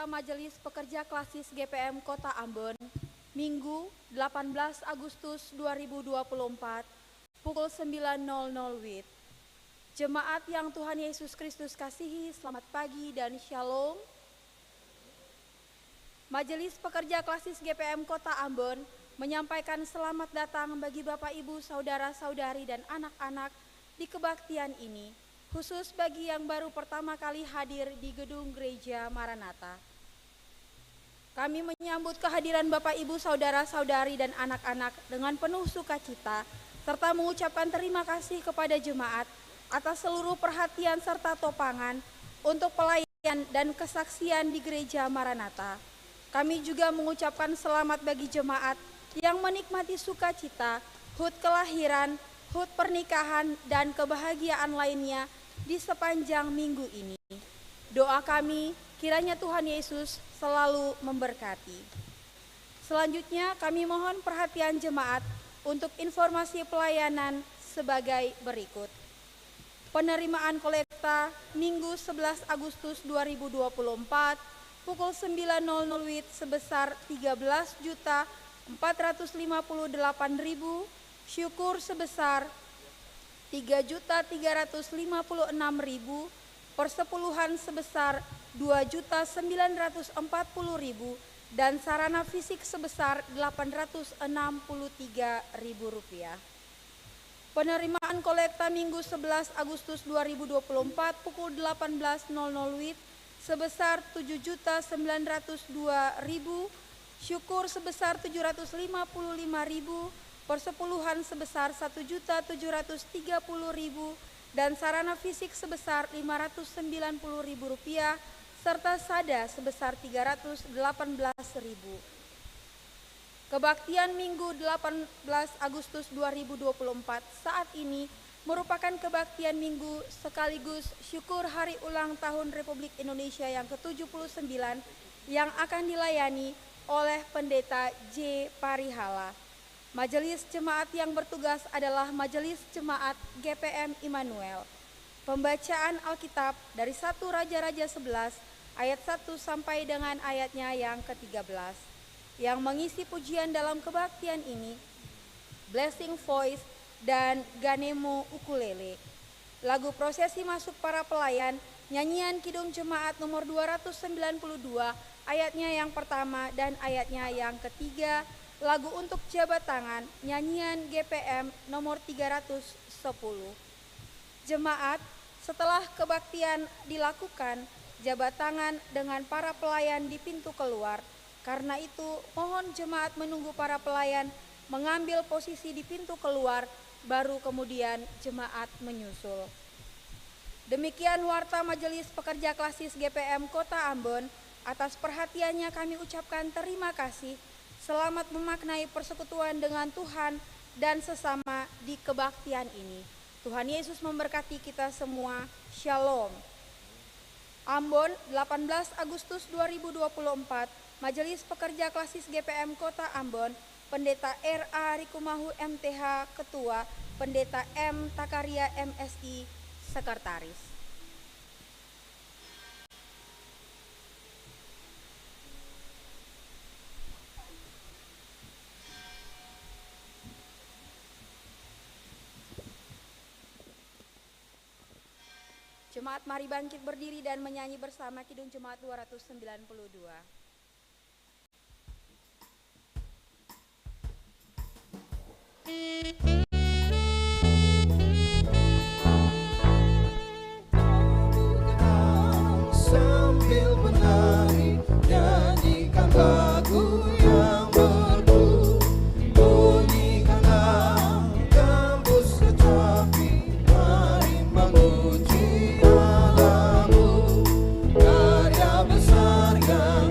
Warta Majelis Pekerja Klasis GPM Kota Ambon, Minggu 18 Agustus 2024, pukul 9.00 WIB. Jemaat yang Tuhan Yesus Kristus kasihi, selamat pagi dan shalom. Majelis Pekerja Klasis GPM Kota Ambon menyampaikan selamat datang bagi Bapak Ibu, Saudara-saudari dan anak-anak di kebaktian ini, khusus bagi yang baru pertama kali hadir di gedung Gereja Maranatha. Kami menyambut kehadiran Bapak Ibu, Saudara-saudari dan anak-anak dengan penuh sukacita, serta mengucapkan terima kasih kepada jemaat atas seluruh perhatian serta topangan untuk pelayanan dan kesaksian di Gereja Maranatha. Kami juga mengucapkan selamat bagi jemaat yang menikmati sukacita, HUT kelahiran, HUT pernikahan, dan kebahagiaan lainnya di sepanjang minggu ini. Doa kami, kiranya Tuhan Yesus selalu memberkati. Selanjutnya kami mohon perhatian jemaat untuk informasi pelayanan sebagai berikut. Penerimaan kolekta Minggu 11 Agustus 2024 pukul 9.00 WIB sebesar 13.458.000, syukur sebesar 3.356.000, persepuluhan sebesar 2.940.000, dan sarana fisik sebesar Rp863.000. Penerimaan kolekta Minggu 11 Agustus 2024 pukul 18.00 WIB sebesar 7.902.000, syukur sebesar 755.000, persepuluhan sebesar 1.730.000, dan sarana fisik sebesar Rp590.000 serta sada sebesar Rp318.000. Kebaktian Minggu 18 Agustus 2024 saat ini merupakan kebaktian minggu sekaligus syukur hari ulang tahun Republik Indonesia yang ke-79 yang akan dilayani oleh Pendeta J. Parihala. Majelis Jemaat yang bertugas adalah Majelis Jemaat GPM Immanuel. Pembacaan Alkitab dari 1 Raja-Raja 11 ayat 1 sampai dengan ayatnya yang ke-13. Yang mengisi pujian dalam kebaktian ini, Blessing Voice dan Ganemo Ukulele. Lagu prosesi masuk para pelayan, nyanyian Kidung Jemaat nomor 292, ayatnya yang pertama dan ayatnya yang ketiga. Lagu untuk jabat tangan, nyanyian GPM nomor 310. Jemaat, setelah kebaktian dilakukan, jabat tangan dengan para pelayan di pintu keluar. Karena itu, mohon jemaat menunggu para pelayan mengambil posisi di pintu keluar, baru kemudian jemaat menyusul. Demikian Warta Majelis Pekerja Klasis GPM Kota Ambon. Atas perhatiannya kami ucapkan terima kasih. Selamat memaknai persekutuan dengan Tuhan dan sesama di kebaktian ini. Tuhan Yesus memberkati kita semua. Shalom. Ambon, 18 Agustus 2024, Majelis Pekerja Klasis GPM Kota Ambon, Pendeta R.A. Rikumahu MTH Ketua, Pendeta M. Takaria MSI Sekretaris. Jemaat mari bangkit berdiri dan menyanyi bersama Kidung Jemaat 292. Sambil menari, nyanyikan lagu yang merdu, bunyikanlah gambus kecapi, mari memuji Allahmu, karya besar yang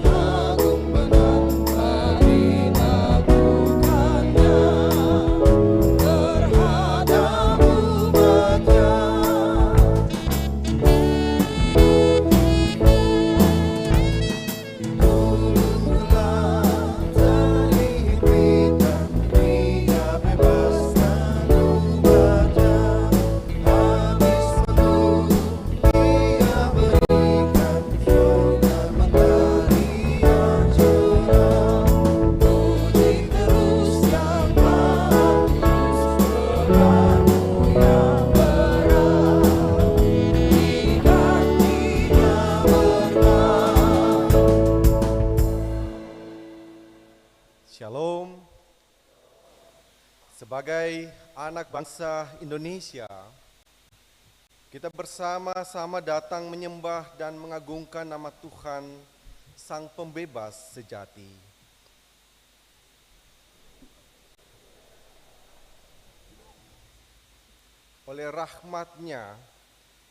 Sebagai anak bangsa Indonesia, kita bersama-sama datang menyembah dan mengagungkan nama Tuhan, Sang Pembebas sejati. Oleh rahmat-Nya,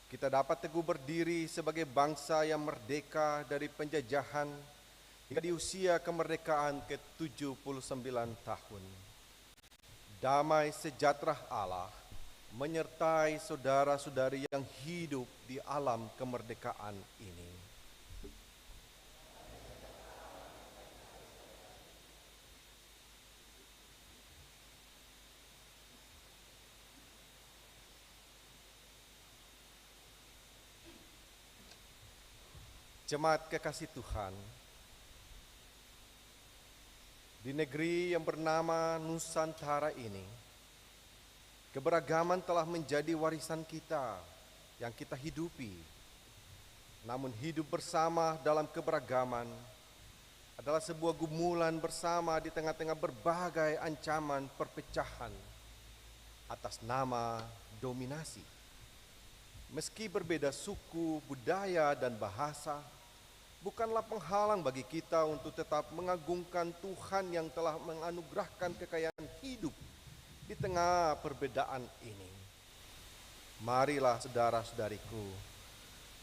kita dapat teguh berdiri sebagai bangsa yang merdeka dari penjajahan hingga di usia kemerdekaan ke-79 tahun. Damai sejahtera Allah menyertai saudara-saudari yang hidup di alam kemerdekaan ini. Jemaat kekasih Tuhan, di negeri yang bernama Nusantara ini, keberagaman telah menjadi warisan kita yang kita hidupi. Namun hidup bersama dalam keberagaman adalah sebuah gumulan bersama di tengah-tengah berbagai ancaman perpecahan atas nama dominasi. Meski berbeda suku, budaya, dan bahasa, bukanlah penghalang bagi kita untuk tetap mengagungkan Tuhan yang telah menganugerahkan kekayaan hidup di tengah perbedaan ini. Marilah saudara-saudariku,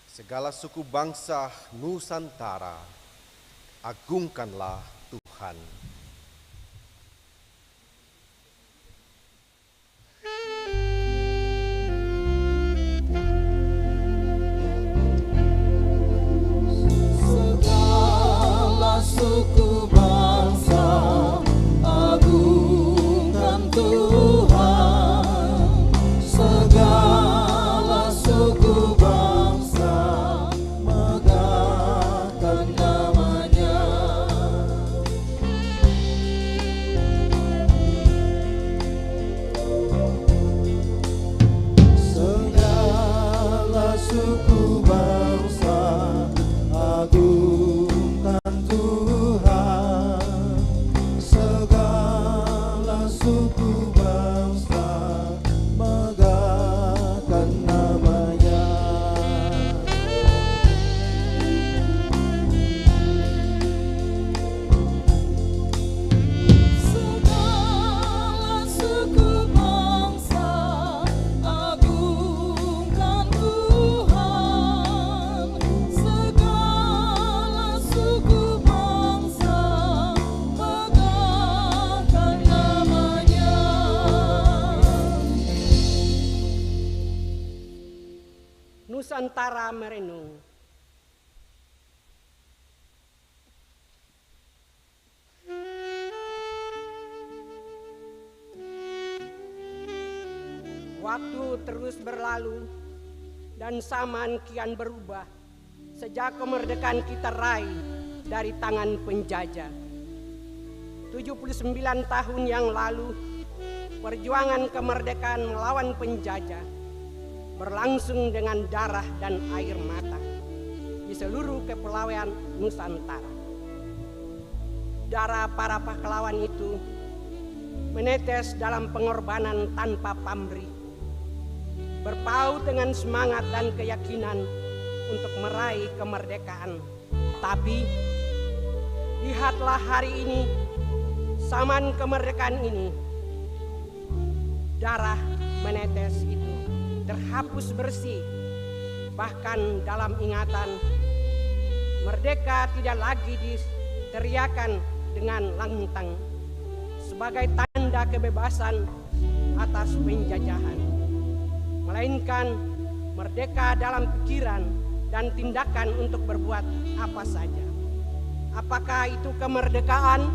segala suku bangsa Nusantara, agungkanlah Tuhan. Suku bangsa, agungkan Tuhan. Segala suku bangsa, megahkan nama-Nya. Segala suku bangsa, agungkan Tuhan. Segala suku bangsa, megahkan nama-Nya. Segala suku bangsa, agungkan Tuhan. Segala suku bangsa, megahkan nama-Nya. Nusantara merenung. Waktu terus berlalu dan zaman kian berubah sejak kemerdekaan kita raih dari tangan penjajah. 79 tahun yang lalu, perjuangan kemerdekaan melawan penjajah berlangsung dengan darah dan air mata di seluruh kepulauan Nusantara. Darah para pahlawan itu menetes dalam pengorbanan tanpa pamrih, berpaut dengan semangat dan keyakinan untuk meraih kemerdekaan. Tapi lihatlah hari ini, zaman kemerdekaan ini, darah menetes itu terhapus bersih. Bahkan dalam ingatan, merdeka tidak lagi diteriakan dengan lantang sebagai tanda kebebasan atas penjajahan, melainkan merdeka dalam pikiran dan tindakan untuk berbuat apa saja. Apakah itu kemerdekaan?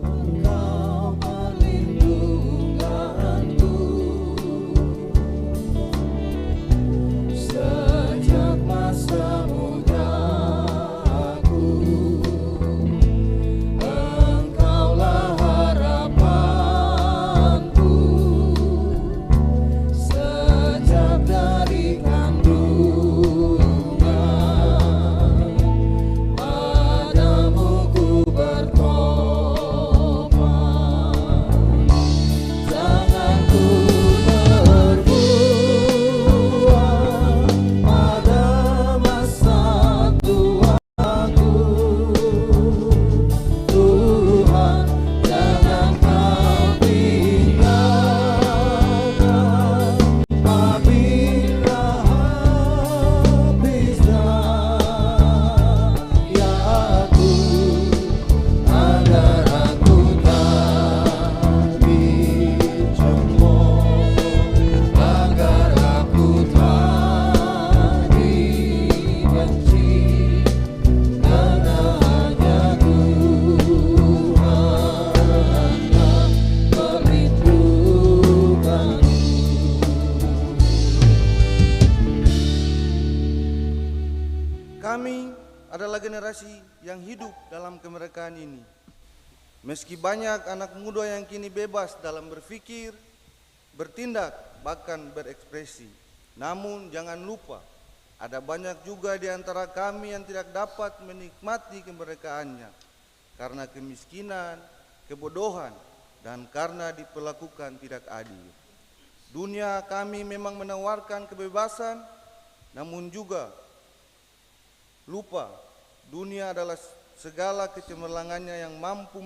Engkau perlindunganku sejak masa muda aku. generasi yang hidup dalam kemerdekaan ini. Meski banyak anak muda yang kini bebas dalam berpikir, bertindak, bahkan berekspresi, namun jangan lupa ada banyak juga di antara kami yang tidak dapat menikmati kemerdekaannya karena kemiskinan, kebodohan, dan karena diperlakukan tidak adil. Dunia kami memang menawarkan kebebasan, namun juga lupa dunia adalah segala kecemerlangannya yang mampu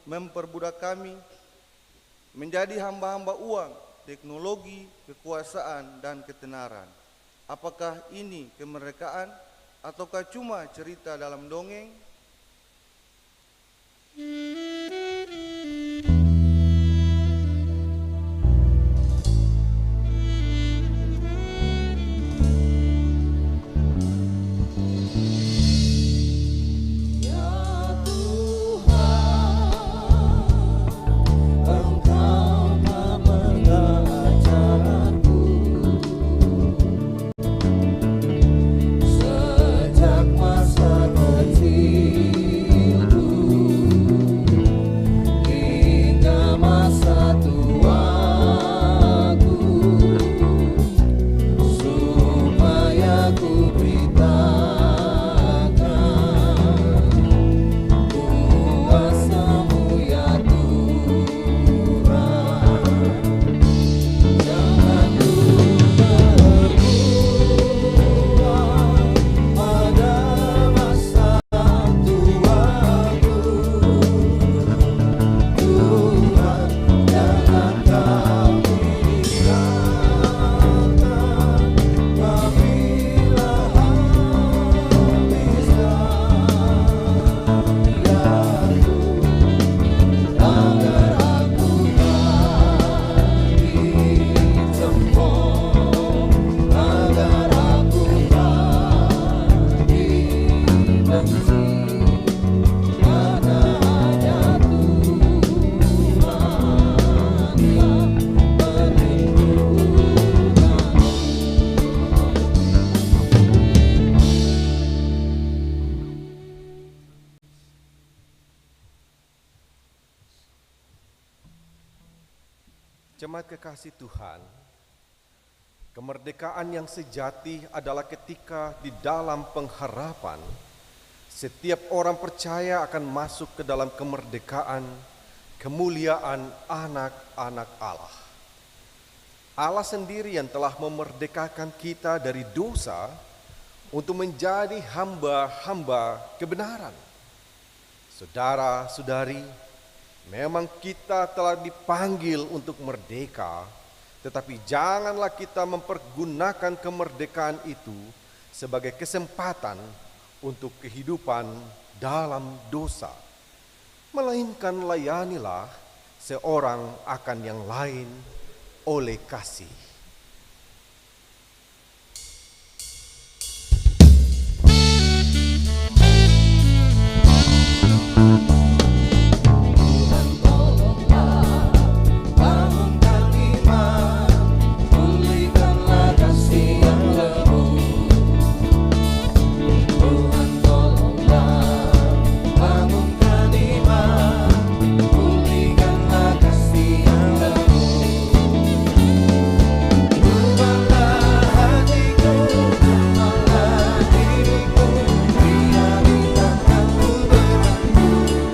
memperbudak kami menjadi hamba-hamba uang, teknologi, kekuasaan, dan ketenaran. Apakah ini kemerdekaan ataukah cuma cerita dalam dongeng? Sejak masa kecilku hingga masa tuaku, supaya ku beritakan kuasamu ya Tuhan. Jangan ku berubah pada masa tuaku, Tuhan. Jangan kau tinggalkan apabila habis hayaku, agar aku tak dicemooh, agar aku tak dibenci, karena hanya Tuhan yang melindungiku. Jemaat kekasih Tuhan, kemerdekaan yang sejati adalah ketika di dalam pengharapan setiap orang percaya akan masuk ke dalam kemerdekaan, kemuliaan anak-anak Allah. Allah sendiri yang telah memerdekakan kita dari dosa untuk menjadi hamba-hamba kebenaran. Saudara-saudari, memang kita telah dipanggil untuk merdeka, tetapi janganlah kita mempergunakan kemerdekaan itu sebagai kesempatan untuk kehidupan dalam dosa. Melainkan layanilah seorang akan yang lain oleh kasih. Bangunkan iman, pulihkanlah kasih yang lemah. Tuhan tolonglah, bangunkan iman, pulihkanlah kasih yang lemah. Ubahlah hatiku, ubahlah diriku, biar di tanganmu berlaku.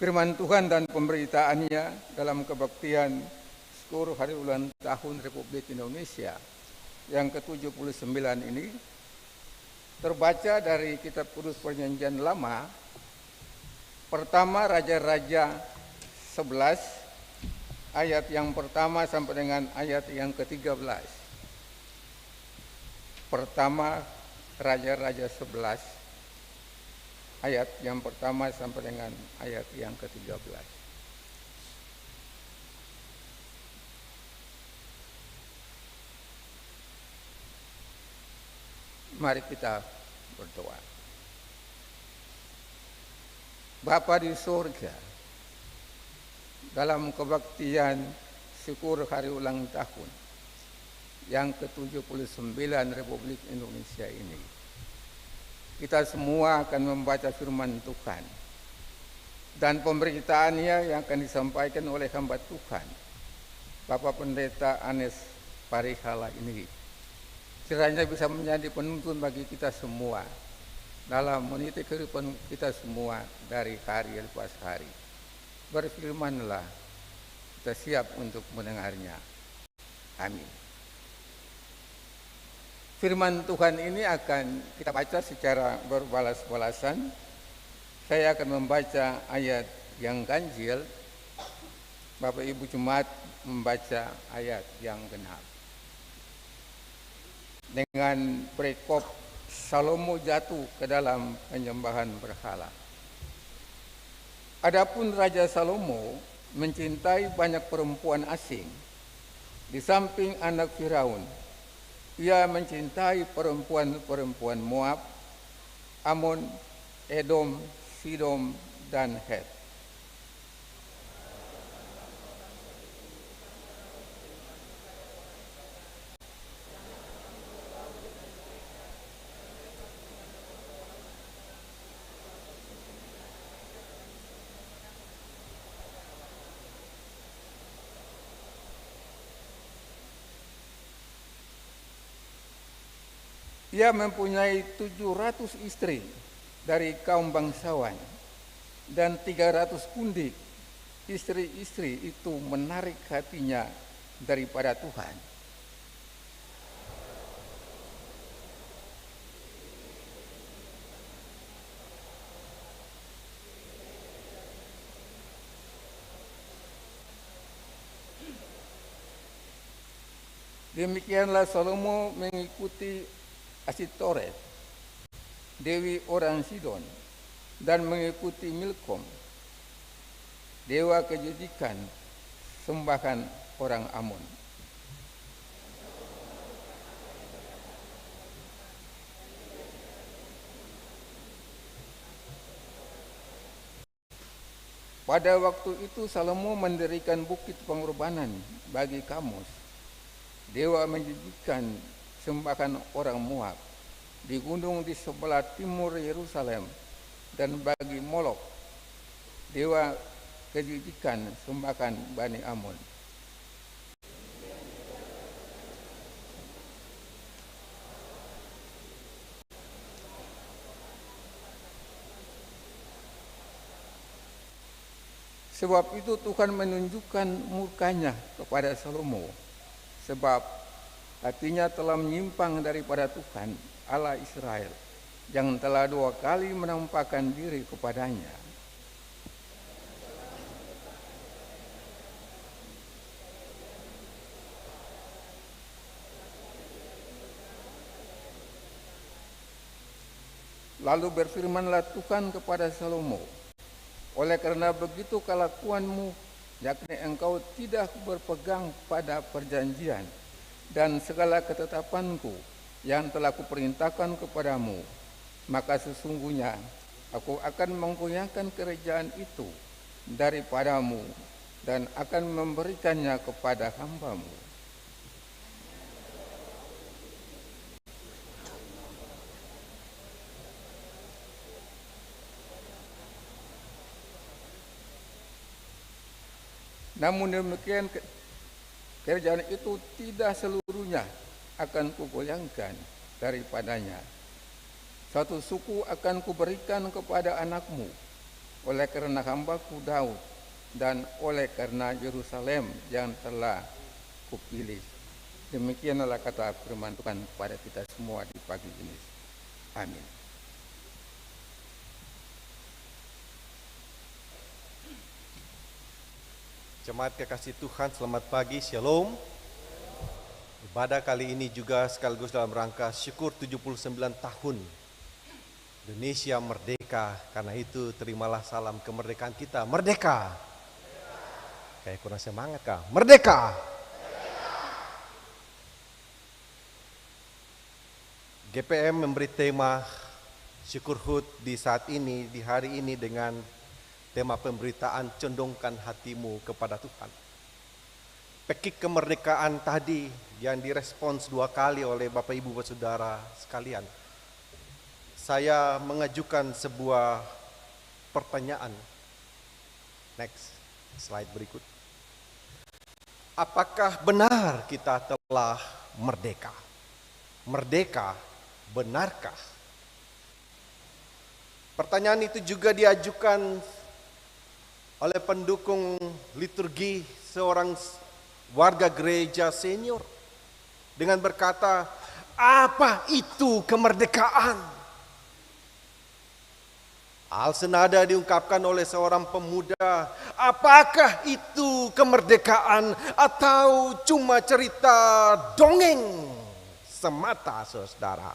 firman Tuhan dan pemberitaannya dalam kebaktian syukur hari ulang tahun Republik Indonesia yang ke-79 ini terbaca dari kitab Kudus Perjanjian Lama, pertama Raja-Raja 11 ayat yang pertama sampai dengan ayat yang ke-13. Pertama Raja-Raja 11 ayat yang pertama sampai dengan ayat yang ke-13. Mari kita berdoa. Bapa di surga, dalam kebaktian syukur hari ulang tahun yang ke-79 Republik Indonesia ini, kita semua akan membaca firman Tuhan dan pemberitaannya yang akan disampaikan oleh hamba Tuhan, Bapak Pendeta Anes Parihala ini. Kiranya bisa menjadi penuntun bagi kita semua dalam meniti kehidupan kita semua dari hari lepas hari. Berfirmanlah, kita siap untuk mendengarnya. Amin. Firman Tuhan ini akan kita baca secara berbalas-balasan. Saya akan membaca ayat yang ganjil, Bapak Ibu Jemaat membaca ayat yang genap. Dengan perikop Salomo jatuh ke dalam penyembahan berhala. Adapun Raja Salomo mencintai banyak perempuan asing. Di samping anak Firaun, ia mencintai perempuan-perempuan Moab, Amon, Edom, Sidom, dan Het. Ia mempunyai 700 istri dari kaum bangsawan dan 300 kundik. Istri-istri itu menarik hatinya daripada Tuhan. Demikianlah Salomo mengikuti Asitoret, dewi orang Sidon, dan mengikuti Milkom, dewa kejudikan sembahan orang Amon. Pada waktu itu Salomo mendirikan bukit pengorbanan bagi Kamos, dewa menjudikan sembahan orang Moab, di gunung di sebelah timur Yerusalem, dan bagi Molok, dewa kejudikan sembahan Bani Amon. Sebab itu Tuhan menunjukkan murkanya kepada Salomo, sebab hatinya telah menyimpang daripada Tuhan Allah Israel, yang telah 2 kali menampakkan diri kepadanya. Lalu berfirmanlah Tuhan kepada Salomo, oleh karena begitu kelakuanmu, yakni engkau tidak berpegang pada perjanjian dan segala ketetapanku yang telah kuperintahkan kepadamu, maka sesungguhnya aku akan menggoyahkan kerajaan itu daripadamu dan akan memberikannya kepada hambamu. Namun demikian kerajaan itu tidak seluruhnya akan kugoyangkan daripadanya. Satu suku akan kuberikan kepada anakmu, oleh karena hambaku Daud, dan oleh karena Yerusalem yang telah kupilih. Demikianlah kata firman Tuhan kepada kita semua di pagi ini. Amin. Jemaat kekasih Tuhan, selamat pagi, shalom. Ibadah kali ini juga sekaligus dalam rangka syukur 79 tahun Indonesia merdeka. Karena itu terimalah salam kemerdekaan kita. Merdeka. Kayak kurang semangat kah? Merdeka. GPM memberi tema syukur HUT di saat ini, di hari ini dengan tema pemberitaan condongkan hatimu kepada Tuhan. Pekik kemerdekaan tadi yang direspons 2 kali oleh Bapak Ibu Saudara sekalian. Saya mengajukan sebuah pertanyaan. Next, slide berikut. Apakah benar kita telah merdeka? Merdeka, benarkah? Pertanyaan itu juga diajukan oleh pendukung liturgi seorang warga gereja senior dengan berkata, apa itu kemerdekaan? Hal senada diungkapkan oleh seorang pemuda, apakah itu kemerdekaan atau cuma cerita dongeng semata, saudara?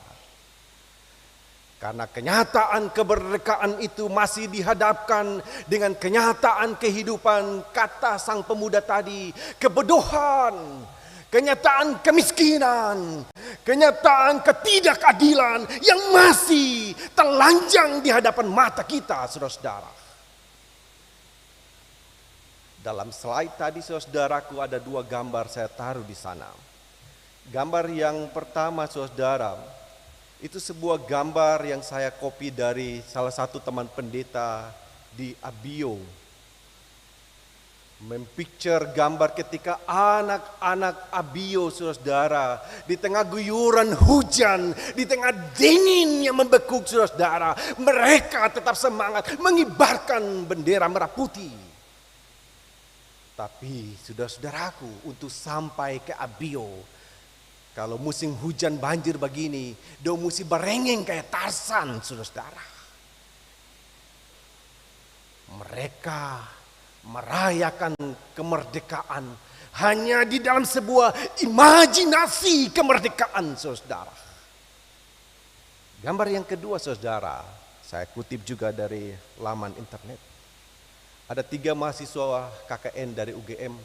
Karena kenyataan kemerdekaan itu masih dihadapkan dengan kenyataan kehidupan, kata sang pemuda tadi, kebodohan, kenyataan kemiskinan, kenyataan ketidakadilan yang masih telanjang di hadapan mata kita, saudara-saudara. Dalam slide tadi, saudaraku, ada 2 gambar saya taruh di sana. Gambar yang pertama, saudara, itu sebuah gambar yang saya copy dari salah satu teman pendeta di Abio. Mempicture gambar ketika anak-anak Abio, saudara, di tengah guyuran hujan, di tengah dingin yang membekuk, saudara, mereka tetap semangat mengibarkan bendera merah putih. Tapi saudara-saudaraku, untuk sampai ke Abio, kalau musim hujan banjir begini, do mesti berengeng kayak Tarzan, saudara-saudara. Mereka merayakan kemerdekaan hanya di dalam sebuah imajinasi kemerdekaan, saudara. Gambar yang kedua, saudara, saya kutip juga dari laman internet. Ada 3 mahasiswa KKN dari UGM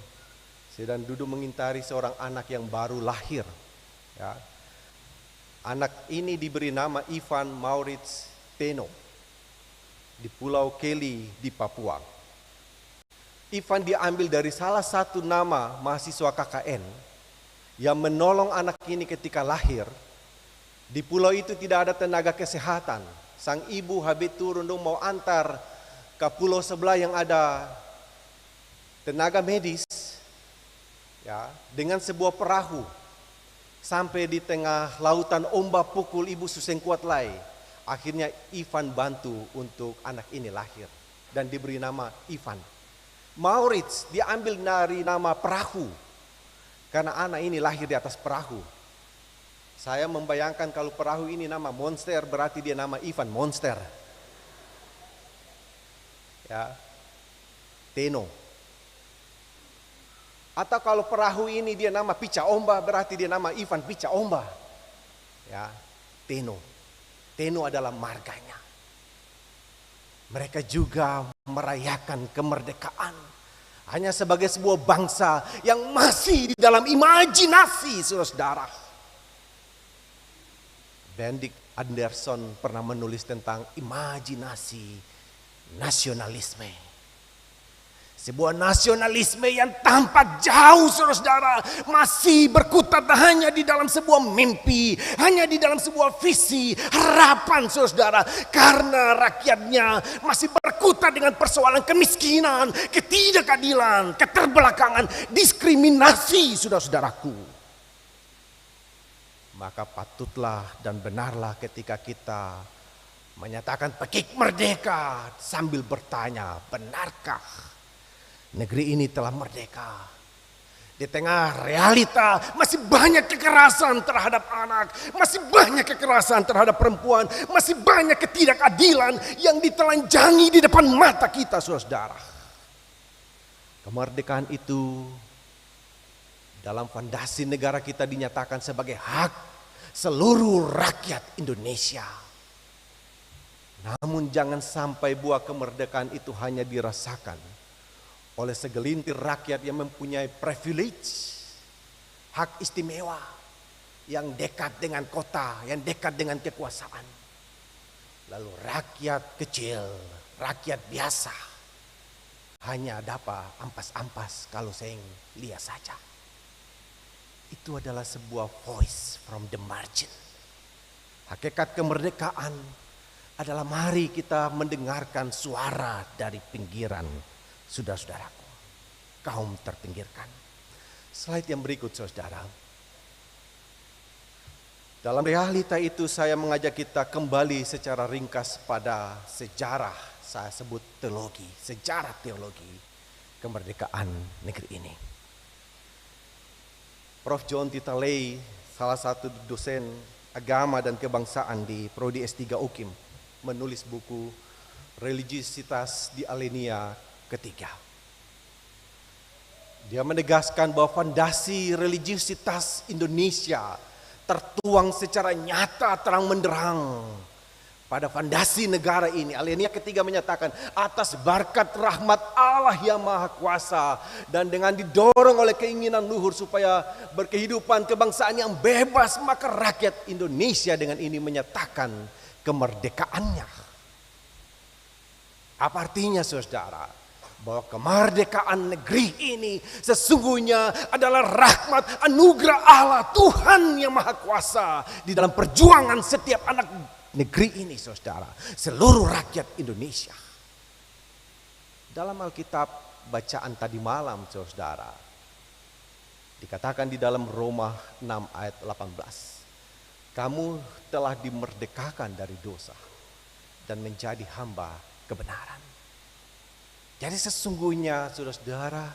sedang duduk mengintari seorang anak yang baru lahir. Ya. Anak ini diberi nama Ivan Maurits Teno di Pulau Keli di Papua. Ivan diambil dari salah satu nama mahasiswa KKN yang menolong anak ini ketika lahir. Di pulau itu tidak ada tenaga kesehatan. Sang ibu habis turun dong mau antar ke pulau sebelah yang ada tenaga medis, ya, dengan sebuah perahu. Sampai di tengah lautan ombak pukul ibu suseng kuat lai. Akhirnya Ivan bantu untuk anak ini lahir dan diberi nama Ivan. Maurits diambil dari nama perahu karena anak ini lahir di atas perahu. Saya membayangkan kalau perahu ini nama Monster, berarti dia nama Ivan Monster. Ya. Teno. Atau kalau perahu ini dia nama Pica Omba, berarti dia nama Ivan Pica Omba. Ya, Teno. Teno adalah marganya. Mereka juga merayakan kemerdekaan hanya sebagai sebuah bangsa yang masih di dalam imajinasi, saudara. Bendik Anderson pernah menulis tentang imajinasi nasionalisme. Sebuah nasionalisme yang tampak jauh, saudara, masih berkutat hanya di dalam sebuah mimpi, hanya di dalam sebuah visi, harapan, saudara. Karena rakyatnya masih berkutat dengan persoalan kemiskinan, ketidakadilan, keterbelakangan, diskriminasi, saudara-saudaraku. Maka patutlah dan benarlah ketika kita menyatakan pekik merdeka sambil bertanya, benarkah negeri ini telah merdeka? Di tengah realita masih banyak kekerasan terhadap anak, masih banyak kekerasan terhadap perempuan, masih banyak ketidakadilan yang ditelanjangi di depan mata kita, saudara. Kemerdekaan itu dalam fondasi negara kita dinyatakan sebagai hak seluruh rakyat Indonesia. Namun jangan sampai buah kemerdekaan itu hanya dirasakan oleh segelintir rakyat yang mempunyai privilege, hak istimewa, yang dekat dengan kota, yang dekat dengan kekuasaan. Lalu rakyat kecil, rakyat biasa, hanya dapat ampas-ampas kalau seng lihat saja. Itu adalah sebuah voice from the margin. Hakikat kemerdekaan adalah mari kita mendengarkan suara dari pinggiran, saudara-saudaraku, kaum terpinggirkan. Slide yang berikut, saudara. Dalam realita itu saya mengajak kita kembali secara ringkas pada sejarah, saya sebut teologi, sejarah teologi kemerdekaan negeri ini. Prof. John Titalei, salah satu dosen agama dan kebangsaan di Prodi S3 UKIM, menulis buku Religiositas di Alenia Ketiga. Dia menegaskan bahwa fondasi religiositas Indonesia tertuang secara nyata terang menderang pada fondasi negara ini. Alenia Ketiga menyatakan atas berkat rahmat Allah yang Maha Kuasa dan dengan didorong oleh keinginan luhur supaya berkehidupan kebangsaan yang bebas, maka rakyat Indonesia dengan ini menyatakan kemerdekaannya. Apa artinya, saudara? Bahwa kemerdekaan negeri ini sesungguhnya adalah rahmat anugerah Allah Tuhan yang Maha Kuasa di dalam perjuangan setiap anak negeri ini, saudara, seluruh rakyat Indonesia. Dalam Alkitab bacaan tadi malam, saudara, dikatakan di dalam Roma 6 ayat 18, kamu telah dimerdekakan dari dosa dan menjadi hamba kebenaran. Jadi sesungguhnya, saudara-saudara,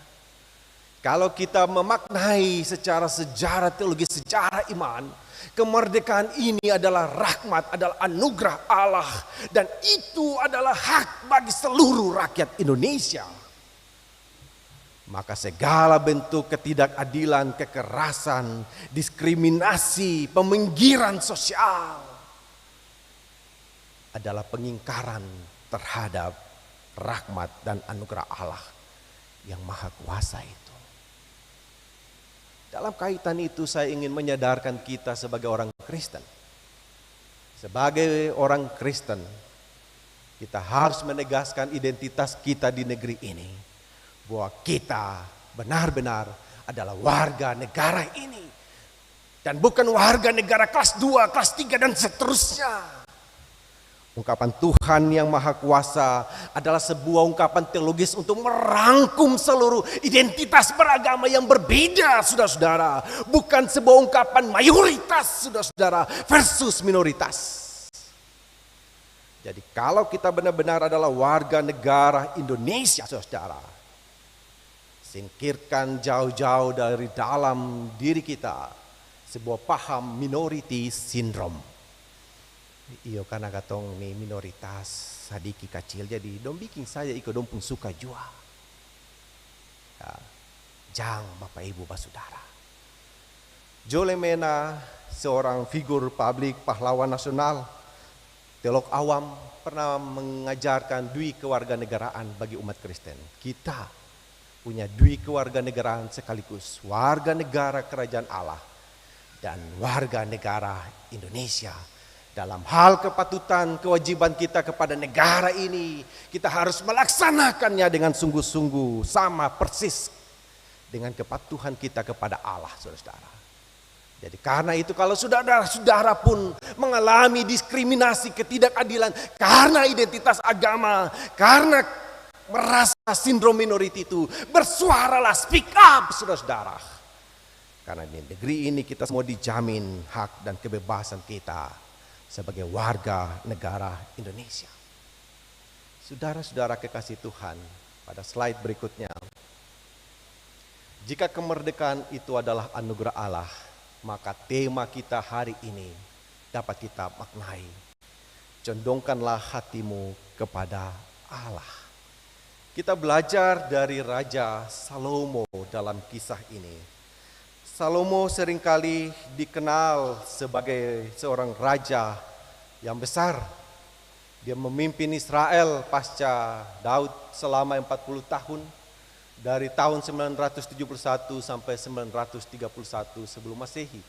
kalau kita memaknai secara sejarah teologi, sejarah iman, kemerdekaan ini adalah rahmat, adalah anugerah Allah, dan itu adalah hak bagi seluruh rakyat Indonesia. Maka segala bentuk ketidakadilan, kekerasan, diskriminasi, peminggiran sosial adalah pengingkaran terhadap rahmat dan anugerah Allah yang Maha Kuasa itu. Dalam kaitan itu saya ingin menyadarkan kita sebagai orang Kristen. Sebagai orang Kristen, kita harus menegaskan identitas kita di negeri ini. Bahwa kita benar-benar adalah warga negara ini. Dan bukan warga negara kelas 2, kelas 3 dan seterusnya. Ungkapan Tuhan yang Maha Kuasa adalah sebuah ungkapan teologis untuk merangkum seluruh identitas beragama yang berbeda, saudara-saudara. Bukan sebuah ungkapan mayoritas, saudara-saudara, versus minoritas. Jadi kalau kita benar-benar adalah warga negara Indonesia, saudara, singkirkan jauh-jauh dari dalam diri kita sebuah paham minority syndrome. Iyo karena katong nih minoritas sadiki kecil, jadi dong bikin saja iko dong pun suka jua. Ya, jang Bapak Ibu Saudara. Jole Mena, seorang figur publik pahlawan nasional, teolog awam, pernah mengajarkan dui kewarganegaraan bagi umat Kristen. Kita punya dui kewarganegaraan sekaligus warga negara kerajaan Allah dan warga negara Indonesia. Dalam hal kepatutan, kewajiban kita kepada negara ini, kita harus melaksanakannya dengan sungguh-sungguh, sama persis dengan kepatuhan kita kepada Allah, saudara-saudara. Jadi karena itu kalau saudara-saudara pun mengalami diskriminasi, ketidakadilan karena identitas agama, karena merasa sindrom minority itu, bersuaralah, speak up, saudara-saudara. Karena di negeri ini kita semua dijamin hak dan kebebasan kita sebagai warga negara Indonesia. Saudara-saudara kekasih Tuhan, pada slide berikutnya, jika kemerdekaan itu adalah anugerah Allah, maka tema kita hari ini dapat kita maknai. Condongkanlah hatimu kepada Allah. Kita belajar dari Raja Salomo dalam kisah ini. Salomo seringkali dikenal sebagai seorang raja yang besar. Dia memimpin Israel pasca Daud selama 40 tahun. Dari tahun 971 sampai 931 sebelum Masehi.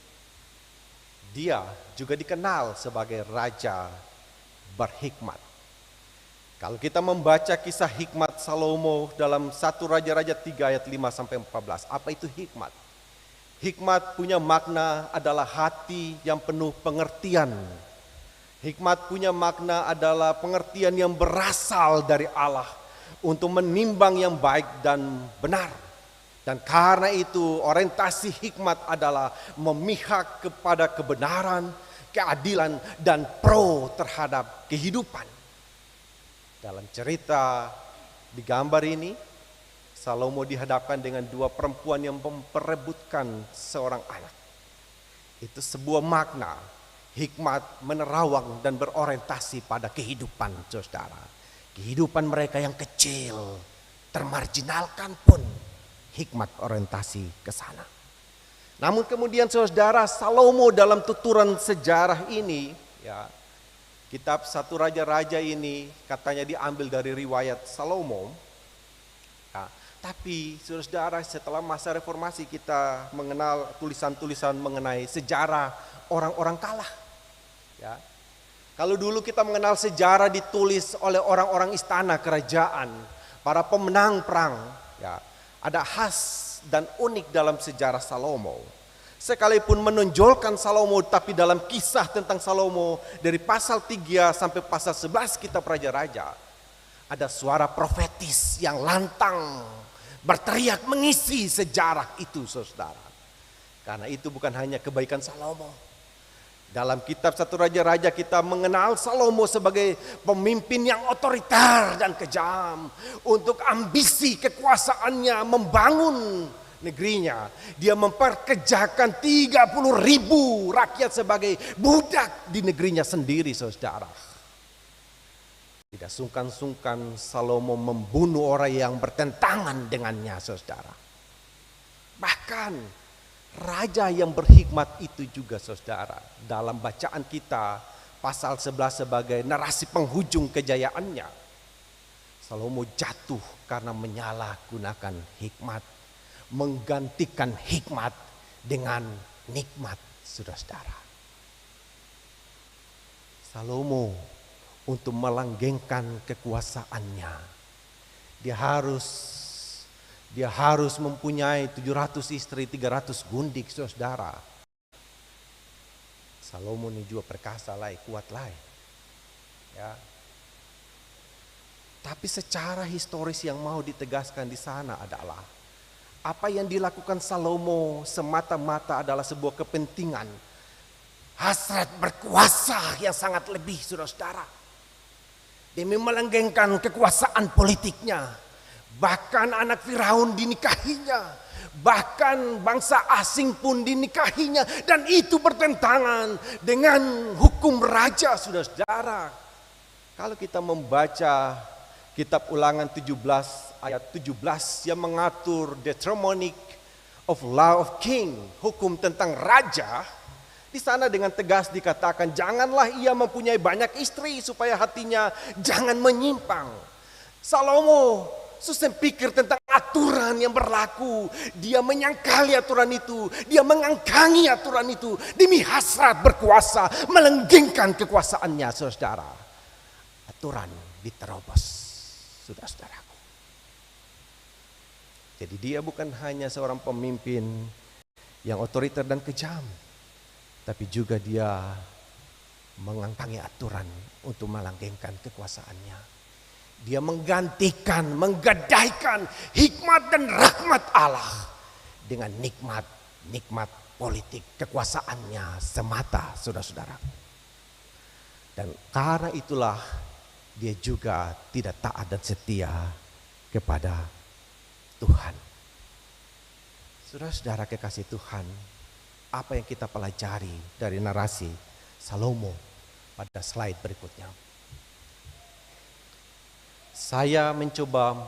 Dia juga dikenal sebagai raja berhikmat. Kalau kita membaca kisah hikmat Salomo dalam 1 Raja-Raja 3 ayat 5 sampai 14, apa itu hikmat? Hikmat punya makna adalah hati yang penuh pengertian. Hikmat punya makna adalah pengertian yang berasal dari Allah untuk menimbang yang baik dan benar. Dan karena itu orientasi hikmat adalah memihak kepada kebenaran, keadilan, dan pro terhadap kehidupan. Dalam cerita di gambar ini, Salomo dihadapkan dengan 2 perempuan yang memperebutkan seorang anak. Itu sebuah makna hikmat menerawang dan berorientasi pada kehidupan saudara. Kehidupan mereka yang kecil, termarginalkan pun hikmat orientasi ke sana. Namun kemudian saudara, Salomo dalam tuturan sejarah ini, ya, kitab 1 Raja-Raja ini katanya diambil dari riwayat Salomo. Ya, tapi saudara, setelah masa reformasi kita mengenal tulisan-tulisan mengenai sejarah orang-orang kalah. Ya. Kalau dulu kita mengenal sejarah ditulis oleh orang-orang istana kerajaan, para pemenang perang, ya, ada khas dan unik dalam sejarah Salomo. Sekalipun menonjolkan Salomo, tapi dalam kisah tentang Salomo dari pasal 3 sampai pasal 11 kitab Raja-Raja, ada suara profetis yang lantang berteriak mengisi sejarah itu saudara. Karena itu bukan hanya kebaikan Salomo. Dalam kitab 1 Raja-Raja kita mengenal Salomo sebagai pemimpin yang otoriter dan kejam. Untuk ambisi kekuasaannya membangun negerinya. Dia memperkerjakan 30.000 rakyat sebagai budak di negerinya sendiri saudara. Tidak sungkan-sungkan Salomo membunuh orang yang bertentangan dengannya saudara. Bahkan raja yang berhikmat itu juga saudara, dalam bacaan kita pasal 11 sebagai narasi penghujung kejayaannya, Salomo jatuh karena menyalahgunakan hikmat, menggantikan hikmat dengan nikmat saudara. Salomo untuk melanggengkan kekuasaannya, dia harus mempunyai 700 istri, 300 gundik saudara. Salomo ini juga perkasa lah, kuat lah. Ya. Tapi secara historis yang mau ditegaskan di sana adalah apa yang dilakukan Salomo semata-mata adalah sebuah kepentingan, hasrat berkuasa yang sangat lebih saudara. Demi melanggengkan kekuasaan politiknya. Bahkan anak Firaun dinikahinya, bahkan bangsa asing pun dinikahinya, dan itu bertentangan dengan hukum raja saudara. Kalau kita membaca kitab Ulangan 17 ayat 17 yang mengatur Deuteronomic of Law of King, hukum tentang raja, di sana dengan tegas dikatakan janganlah ia mempunyai banyak istri supaya hatinya jangan menyimpang. Salomo susah pikir tentang aturan yang berlaku. Dia menyangkali aturan itu. Dia mengangkangi aturan itu. Demi hasrat berkuasa. Melenggengkan kekuasaannya saudara. Aturan diterobos saudara-saudaraku. Jadi dia bukan hanya seorang pemimpin yang otoriter dan kejam. Tapi juga dia mengangkangi aturan untuk melanggengkan kekuasaannya. Dia menggantikan, menggadaikan hikmat dan rahmat Allah dengan nikmat politik kekuasaannya semata saudara-saudara. Dan karena itulah dia juga tidak taat dan setia kepada Tuhan. Saudara-saudara kekasih Tuhan, apa yang kita pelajari dari narasi Salomo pada slide berikutnya? Saya mencoba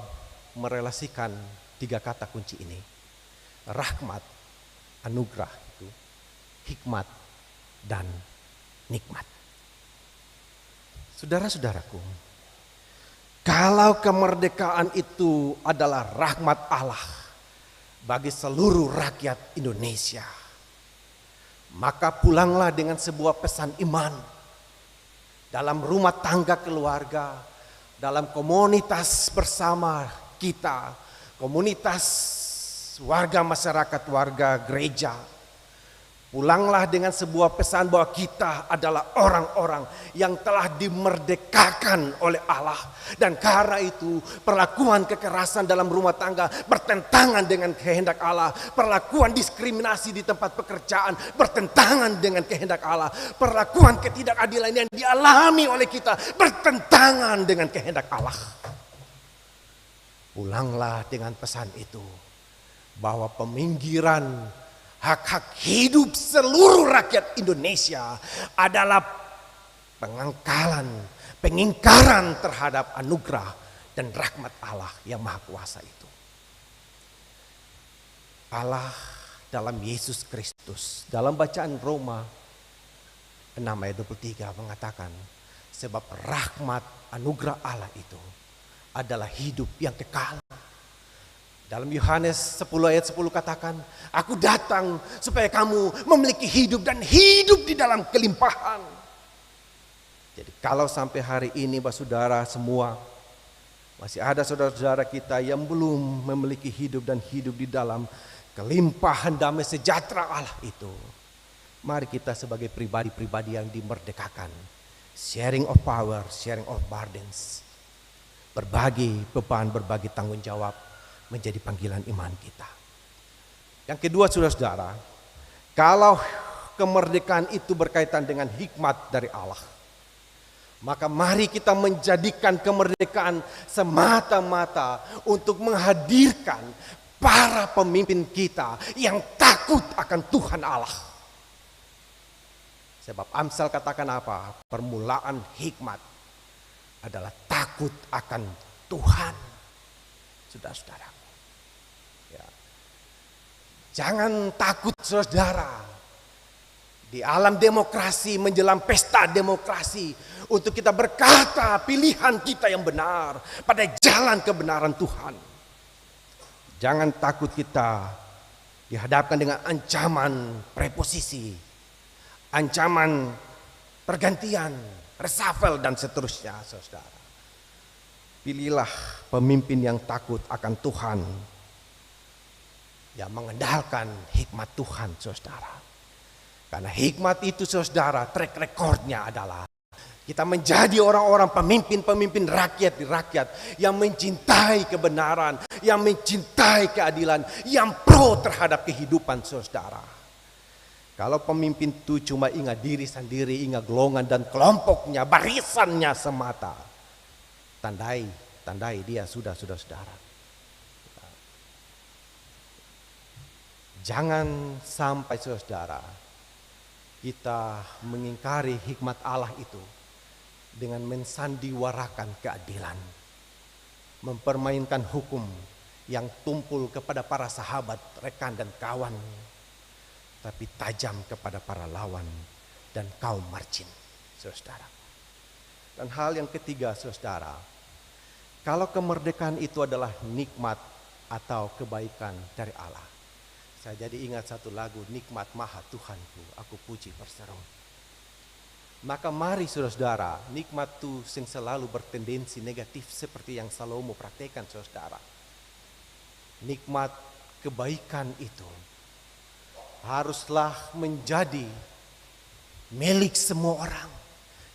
merelasikan 3 kata kunci ini. Rahmat, anugerah itu, hikmat, dan nikmat. Saudara-saudaraku, kalau kemerdekaan itu adalah rahmat Allah bagi seluruh rakyat Indonesia, maka pulanglah dengan sebuah pesan iman dalam rumah tangga keluarga, dalam komunitas bersama kita, komunitas warga masyarakat, warga gereja. Pulanglah dengan sebuah pesan bahwa kita adalah orang-orang yang telah dimerdekakan oleh Allah. Dan karena itu perlakuan kekerasan dalam rumah tangga bertentangan dengan kehendak Allah. Perlakuan diskriminasi di tempat pekerjaan bertentangan dengan kehendak Allah. Perlakuan ketidakadilan yang dialami oleh kita bertentangan dengan kehendak Allah. Pulanglah dengan pesan itu bahwa peminggiran hak-hak hidup seluruh rakyat Indonesia adalah pengingkaran terhadap anugerah dan rahmat Allah yang Maha Kuasa itu. Allah dalam Yesus Kristus, dalam bacaan Roma 6 ayat 23 mengatakan, sebab rahmat anugerah Allah itu adalah hidup yang kekal. Dalam Yohanes 10 ayat 10 katakan, aku datang supaya kamu memiliki hidup dan hidup di dalam kelimpahan. Jadi kalau sampai hari ini saudara semua, masih ada saudara-saudara kita yang belum memiliki hidup dan hidup di dalam kelimpahan damai sejahtera Allah itu, mari kita sebagai pribadi-pribadi yang dimerdekakan, sharing of power, sharing of burdens, berbagi beban, berbagi tanggung jawab, menjadi panggilan iman kita. Yang kedua, saudara-saudara, kalau kemerdekaan itu berkaitan dengan hikmat dari Allah, maka mari kita menjadikan kemerdekaan semata-mata untuk menghadirkan para pemimpin kita yang takut akan Tuhan Allah. Sebab Amsal katakan apa? Permulaan hikmat adalah takut akan Tuhan. Saudara-saudara, ya. Jangan takut saudara. Di alam demokrasi menjelang pesta demokrasi, untuk kita berkata pilihan kita yang benar pada jalan kebenaran Tuhan. Jangan takut kita dihadapkan dengan ancaman preposisi, ancaman pergantian, reshuffle dan seterusnya, saudara. Pilihlah pemimpin yang takut akan Tuhan, yang mengandalkan hikmat Tuhan, saudara. Karena hikmat itu, saudara, track recordnya adalah kita menjadi orang-orang pemimpin-pemimpin rakyat yang mencintai kebenaran, yang mencintai keadilan, yang pro terhadap kehidupan, saudara. Kalau pemimpin itu cuma ingat diri sendiri, ingat golongan dan kelompoknya, barisannya semata, tandai dia sudah saudara. Jangan sampai saudara kita mengingkari hikmat Allah itu dengan mensandiwarakan keadilan, mempermainkan hukum yang tumpul kepada para sahabat, rekan dan kawan, tapi tajam kepada para lawan dan kaum margin, saudara. Dan hal yang ketiga, saudara, kalau kemerdekaan itu adalah nikmat atau kebaikan dari Allah. Saya jadi ingat satu lagu, nikmat maha Tuhanku, aku puji berseru. Maka mari saudara-saudara, nikmat itu yang selalu bertendensi negatif seperti yang Salomo praktekkan, saudara. Nikmat kebaikan itu haruslah menjadi milik semua orang.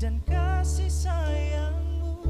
dan kasih sayangmu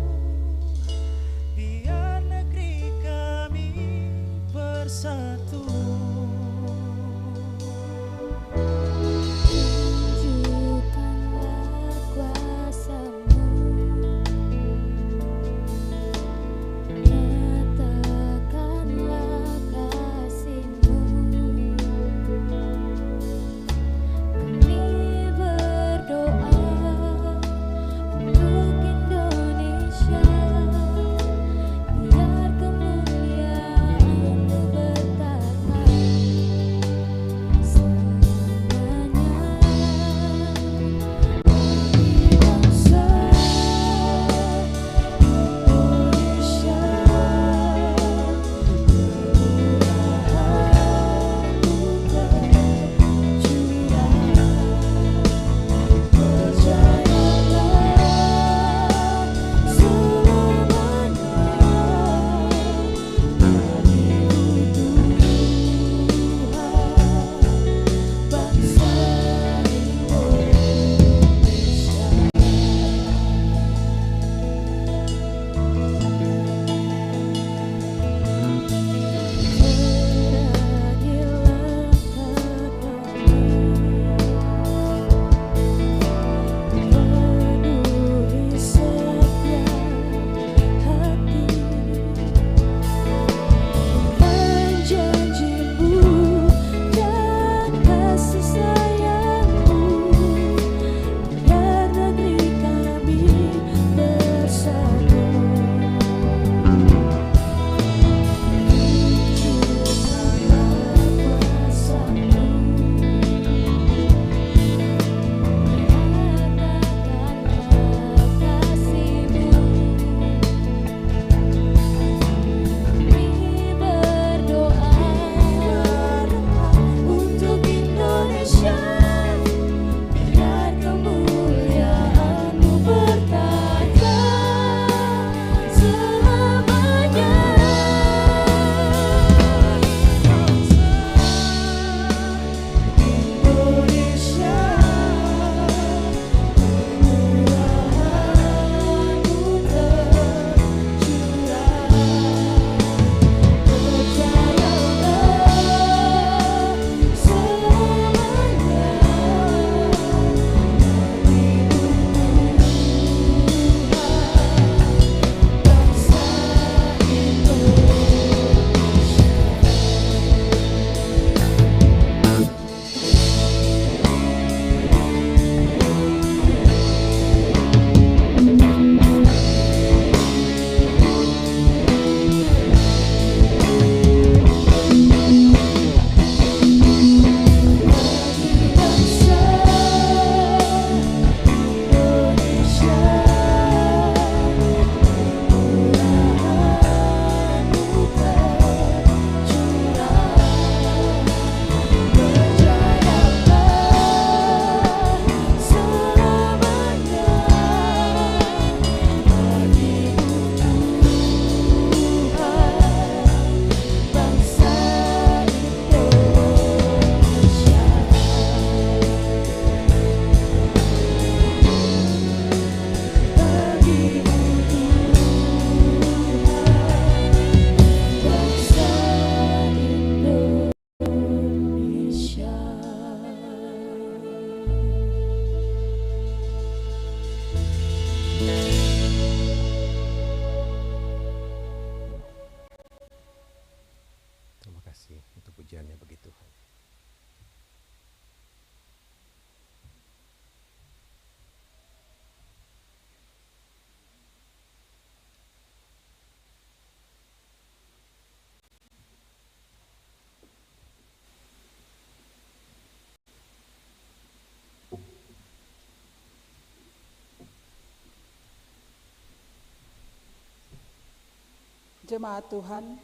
Jemaat Tuhan,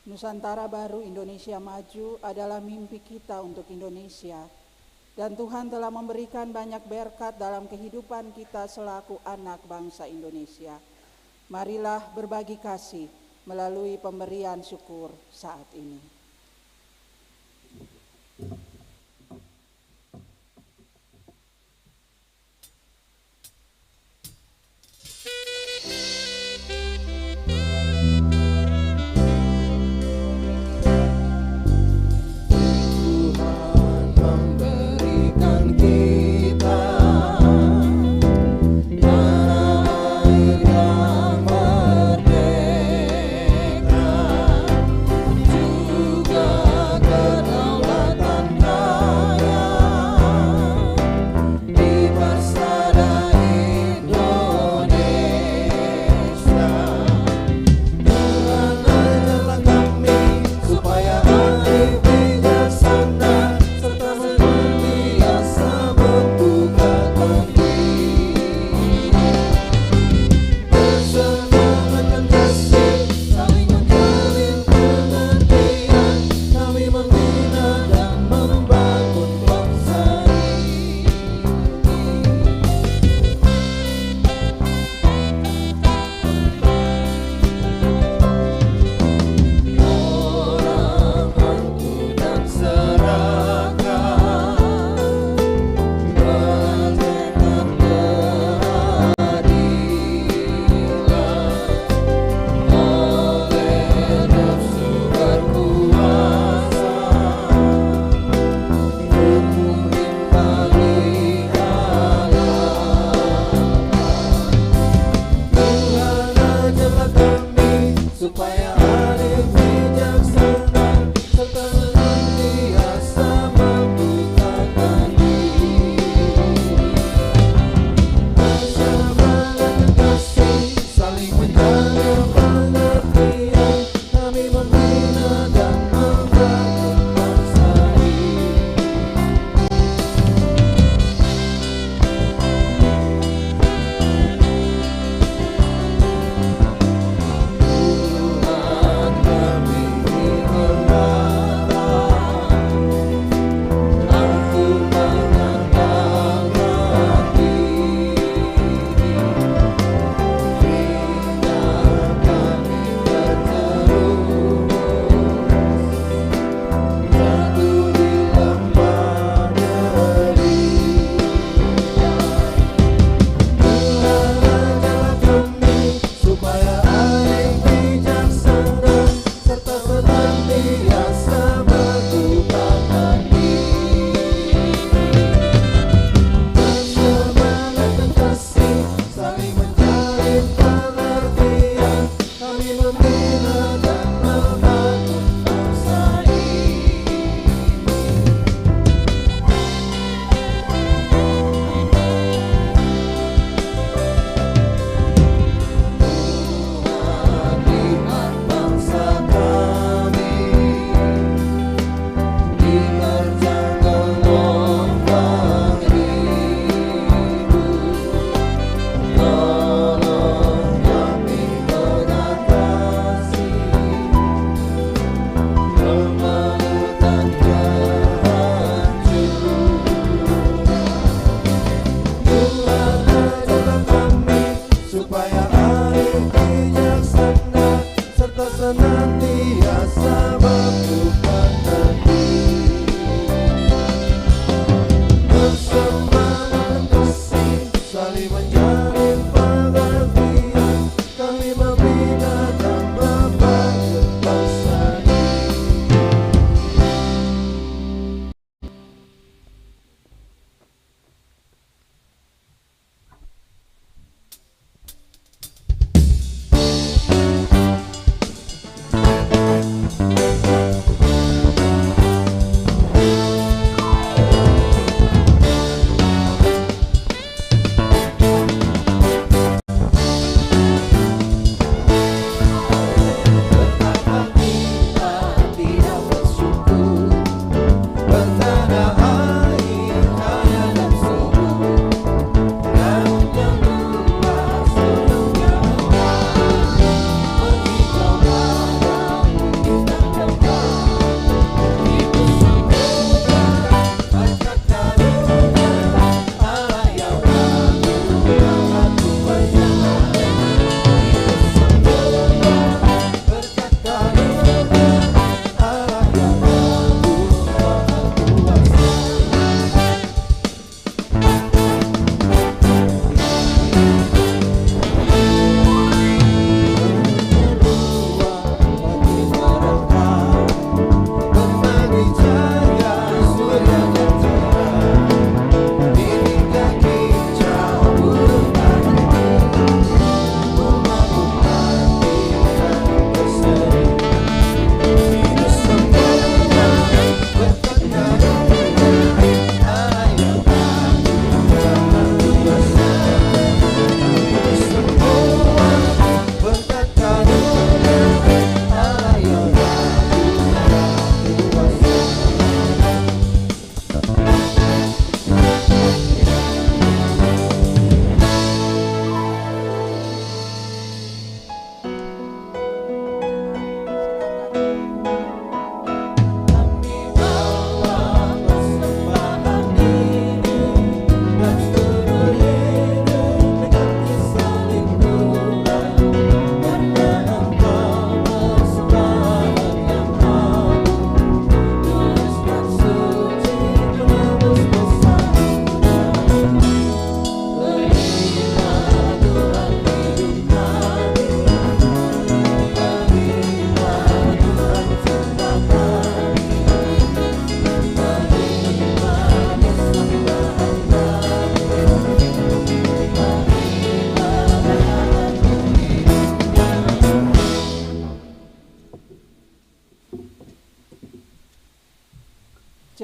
Nusantara Baru Indonesia Maju adalah mimpi kita untuk Indonesia. Dan Tuhan telah memberikan banyak berkat dalam kehidupan kita selaku anak bangsa Indonesia. Marilah berbagi kasih melalui pemberian syukur saat ini. Tuhan memberikan kita tanah air yang merdeka.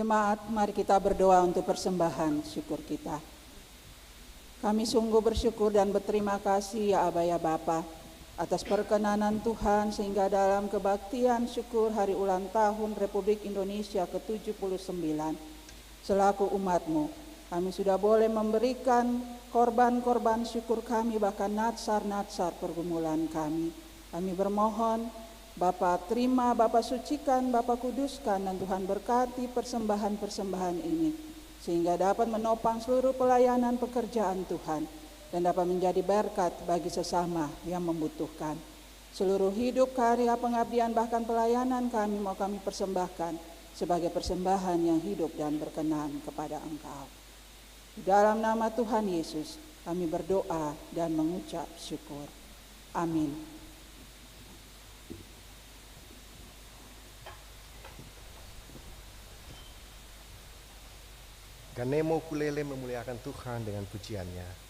Jemaat, mari kita berdoa untuk persembahan syukur kita. Kami sungguh bersyukur dan berterima kasih ya Aba ya Bapa atas perkenanan Tuhan sehingga dalam kebaktian syukur hari ulang tahun Republik Indonesia ke-79 selaku umat-Mu, kami sudah boleh memberikan korban-korban syukur kami, bahkan natsar-natsar pergumulan kami. Kami bermohon Bapa terima, Bapa sucikan, Bapa kuduskan, dan Tuhan berkati persembahan-persembahan ini sehingga dapat menopang seluruh pelayanan pekerjaan Tuhan dan dapat menjadi berkat bagi sesama yang membutuhkan. Seluruh hidup, karya, pengabdian, bahkan pelayanan kami mau kami persembahkan sebagai persembahan yang hidup dan berkenan kepada Engkau. Di dalam nama Tuhan Yesus kami berdoa dan mengucap syukur. Amin. Ganemo ukulele memuliakan Tuhan dengan pujiannya.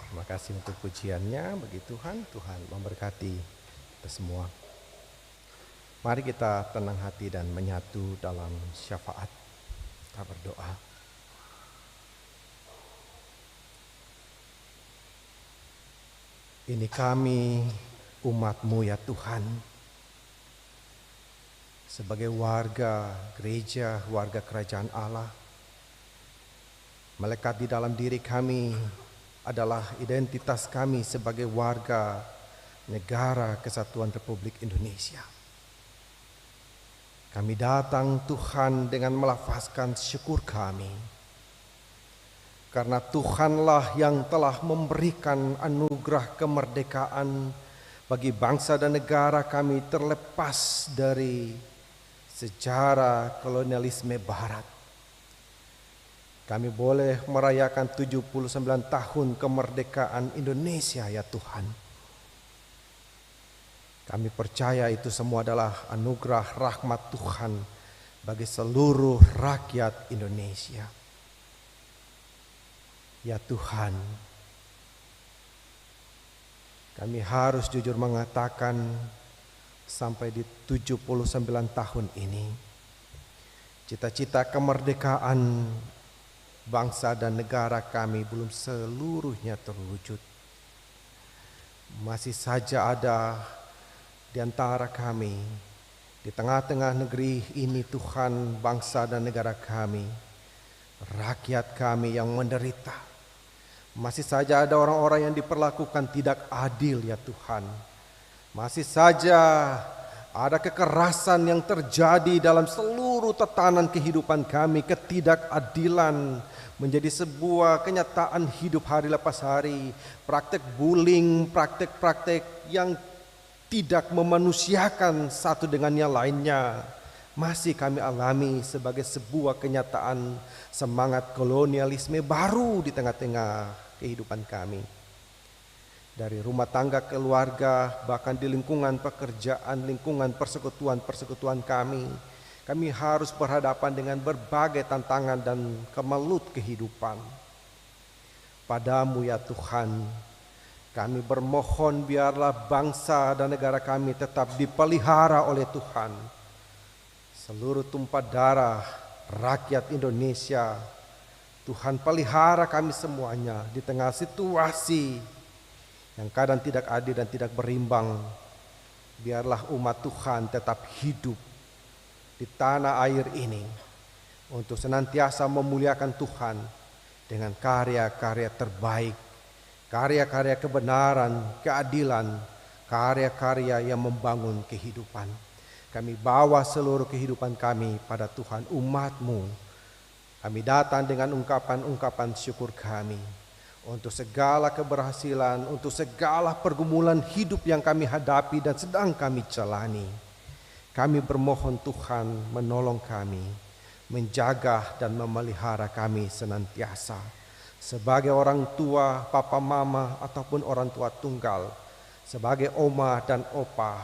Terima kasih untuk pujiannya. Bagi Tuhan, Tuhan memberkati kita semua. Mari kita tenang hati dan menyatu dalam syafaat. Kita berdoa. Ini kami, umat-Mu ya Tuhan, sebagai warga gereja, warga kerajaan Allah. Melekat di dalam diri kami adalah identitas kami sebagai warga negara Kesatuan Republik Indonesia. Kami datang Tuhan dengan melafazkan syukur kami, karena Tuhanlah yang telah memberikan anugerah kemerdekaan bagi bangsa dan negara kami terlepas dari sejarah kolonialisme Barat. Kami boleh merayakan 79 tahun kemerdekaan Indonesia ya Tuhan. Kami percaya itu semua adalah anugerah rahmat Tuhan bagi seluruh rakyat Indonesia. Ya Tuhan, kami harus jujur mengatakan sampai di 79 tahun ini, cita-cita kemerdekaan bangsa dan negara kami belum seluruhnya terwujud. Masih saja ada di antara kami, di tengah-tengah negeri ini Tuhan, bangsa dan negara kami, rakyat kami yang menderita. Masih saja ada orang-orang yang diperlakukan tidak adil ya Tuhan. Masih saja ada kekerasan yang terjadi dalam seluruh tatanan kehidupan kami. Ketidakadilan menjadi sebuah kenyataan hidup hari lepas hari. Praktek bullying, praktek-praktek yang tidak memanusiakan satu dengan yang lainnya masih kami alami sebagai sebuah kenyataan semangat kolonialisme baru di tengah-tengah kehidupan kami. Dari rumah tangga, keluarga, bahkan di lingkungan pekerjaan, lingkungan persekutuan kami harus berhadapan dengan berbagai tantangan dan kemelut kehidupan. Padamu ya Tuhan, kami bermohon biarlah bangsa dan negara kami tetap dipelihara oleh Tuhan. Seluruh tumpah darah rakyat Indonesia, Tuhan pelihara kami semuanya di tengah situasi yang kadang tidak adil dan tidak berimbang. Biarlah umat Tuhan tetap hidup di tanah air ini untuk senantiasa memuliakan Tuhan dengan karya-karya terbaik, karya-karya kebenaran, keadilan, karya-karya yang membangun kehidupan. Kami bawa seluruh kehidupan kami pada Tuhan, umat-Mu. Kami datang dengan ungkapan-ungkapan syukur kami untuk segala keberhasilan, untuk segala pergumulan hidup yang kami hadapi dan sedang kami jalani. Kami bermohon Tuhan menolong kami, menjaga dan memelihara kami senantiasa. Sebagai orang tua, papa mama ataupun orang tua tunggal, sebagai oma dan opa,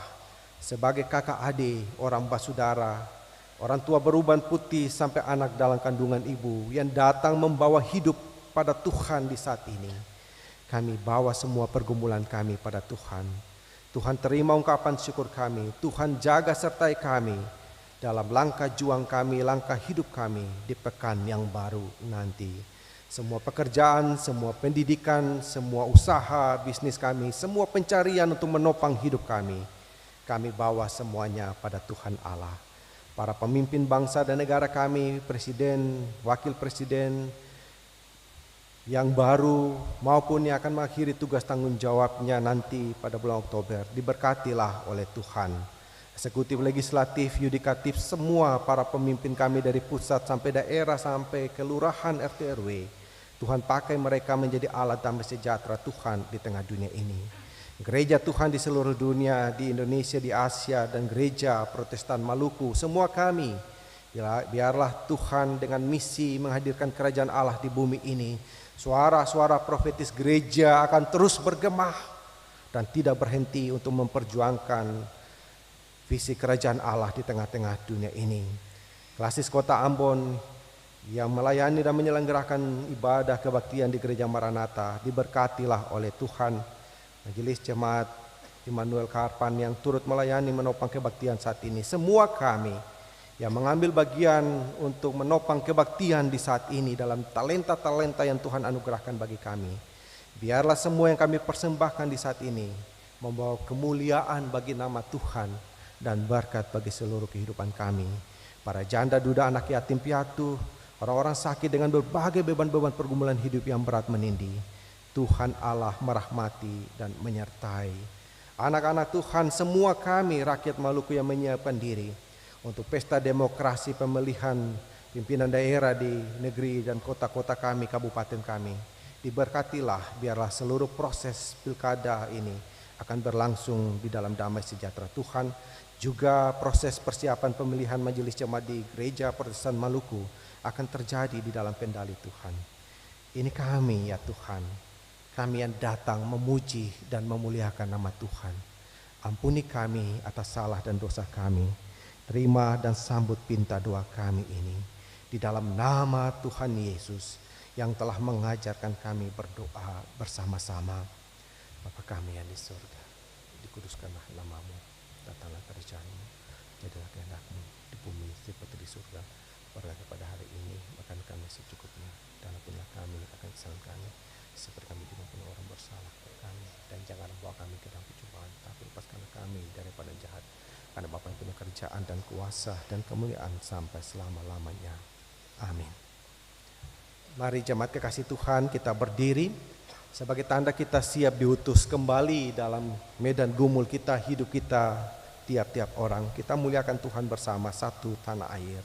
sebagai kakak adik, orang basudara, orang tua beruban putih sampai anak dalam kandungan ibu yang datang membawa hidup pada Tuhan di saat ini. Kami bawa semua pergumulan kami pada Tuhan. Tuhan terima ungkapan syukur kami. Tuhan jaga sertai kami dalam langkah juang kami, langkah hidup kami di pekan yang baru nanti. Semua pekerjaan, semua pendidikan, semua usaha, bisnis kami, semua pencarian untuk menopang hidup kami bawa semuanya pada Tuhan Allah. Para pemimpin bangsa dan negara kami, presiden, wakil presiden, yang baru maupun yang akan mengakhiri tugas tanggung jawabnya nanti pada bulan Oktober, diberkatilah oleh Tuhan. Eksekutif, legislatif, yudikatif, semua para pemimpin kami dari pusat sampai daerah sampai kelurahan RT RW, Tuhan pakai mereka menjadi alat damai sejahtera Tuhan di tengah dunia ini. Gereja Tuhan di seluruh dunia, di Indonesia, di Asia, dan gereja Protestan Maluku, semua kami, biarlah Tuhan dengan misi menghadirkan kerajaan Allah di bumi ini. Suara-suara profetis gereja akan terus bergema dan tidak berhenti untuk memperjuangkan visi kerajaan Allah di tengah-tengah dunia ini. Klasis Kota Ambon yang melayani dan menyelenggarakan ibadah kebaktian di Gereja Maranatha, diberkatilah oleh Tuhan. Majelis Jemaat Immanuel Karpan yang turut melayani menopang kebaktian saat ini. Semua kami yang mengambil bagian untuk menopang kebaktian di saat ini dalam talenta-talenta yang Tuhan anugerahkan bagi kami. Biarlah semua yang kami persembahkan di saat ini membawa kemuliaan bagi nama Tuhan dan berkat bagi seluruh kehidupan kami. Para janda, duda, anak yatim piatu, orang-orang sakit dengan berbagai beban-beban pergumulan hidup yang berat menindih. Tuhan Allah merahmati dan menyertai. Anak-anak Tuhan, semua kami rakyat Maluku yang menyiapkan diri untuk pesta demokrasi pemilihan pimpinan daerah di negeri dan kota-kota kami, kabupaten kami. Diberkatilah, biarlah seluruh proses pilkada ini akan berlangsung di dalam damai sejahtera Tuhan. Juga proses persiapan pemilihan majelis jemaat di Gereja Protestan Maluku akan terjadi di dalam kendali Tuhan. Ini kami ya Tuhan, kami yang datang memuji dan memuliakan nama Tuhan. Ampuni kami atas salah dan dosa kami. Terima dan sambut pinta doa kami ini di dalam nama Tuhan Yesus yang telah mengajarkan kami berdoa bersama-sama. Bapa kami yang di surga, dikuduskanlah nama-Mu, datanglah kerajaan-Mu, jadilah kehendak-Mu di bumi seperti di surga. Berilah pada hari ini makan kami secukupnya, dan ampunilah kami akan kesalahan kami, seperti kami juga mengampuni orang bersalah kepada kami, dan janganlah bawa kami ke dalam pencobaan, tapi lepaskanlah kami daripada jahat. Karena Bapa yang punya kerajaan dan kuasa dan kemuliaan sampai selama-lamanya. Amin. Mari jemaat kekasih Tuhan, kita berdiri sebagai tanda kita siap diutus kembali dalam medan gumul kita, hidup kita, tiap-tiap orang. Kita muliakan Tuhan bersama satu tanah air.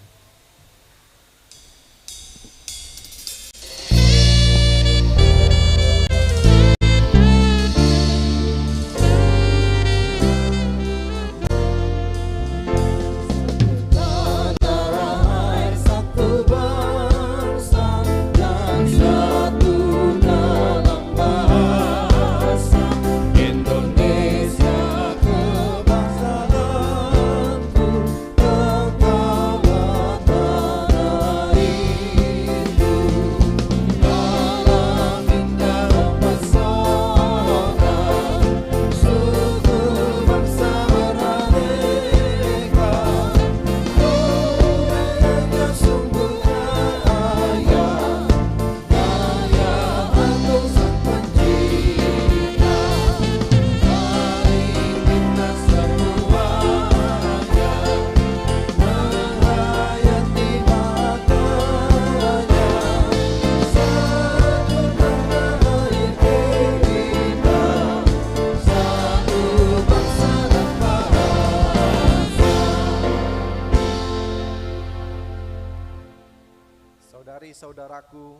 Saudaraku,